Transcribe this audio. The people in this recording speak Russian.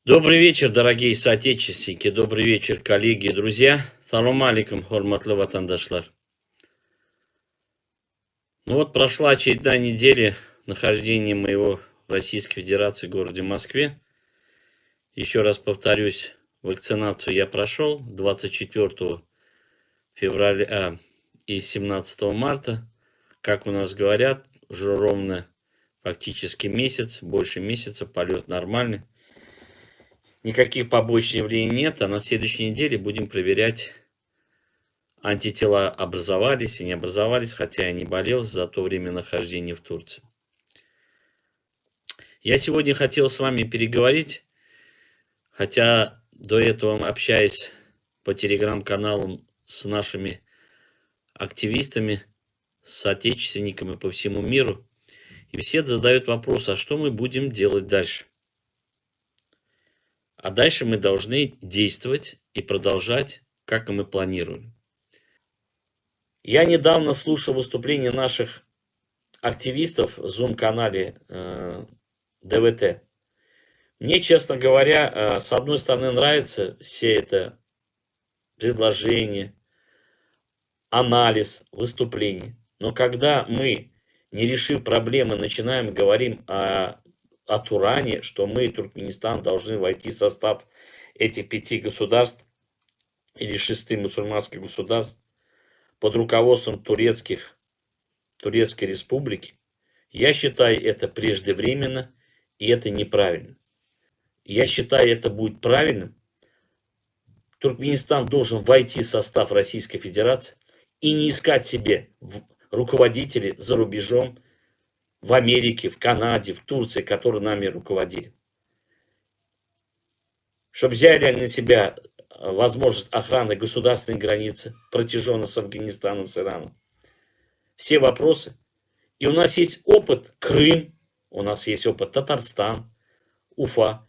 Добрый вечер, дорогие соотечественники, добрый вечер, коллеги и друзья. Салам алейкум, хорматлы ватандашлар. Ну вот прошла очередная неделя нахождения моего в Российской Федерации, городе Москве. Еще раз повторюсь, вакцинацию я прошел 24 февраля и 17 марта. Как у нас говорят, уже ровно фактически месяц, больше месяца, полет нормальный. Никаких побочных явлений нет, а на следующей неделе будем проверять, антитела образовались и не образовались, хотя я не болел за то время нахождения в Турции. Я сегодня хотел с вами переговорить, хотя до этого общаясь по телеграм-каналам с нашими активистами, с соотечественниками по всему миру, и все задают вопрос, а что мы будем делать дальше? А дальше мы должны действовать и продолжать, как и мы планируем. Я недавно слушал выступление наших активистов в Zoom-канале ДВТ. Мне, честно говоря, с одной стороны нравится все это предложение, анализ, выступление. Но когда мы, не решив проблемы, начинаем говорить о Туране, что мы, Туркменистан, должны войти в состав этих 5 государств или 6 мусульманских государств под руководством Турецкой республики, я считаю это преждевременно и это неправильно. Я считаю, это будет правильным. Туркменистан должен войти в состав Российской Федерации и не искать себе руководителей за рубежом, в Америке, в Канаде, в Турции, которые нами руководили. Чтобы взяли на себя возможность охраны государственной границы, протяженной с Афганистаном, с Ираном. Все вопросы. И у нас есть опыт Крым, у нас есть опыт Татарстан, Уфа.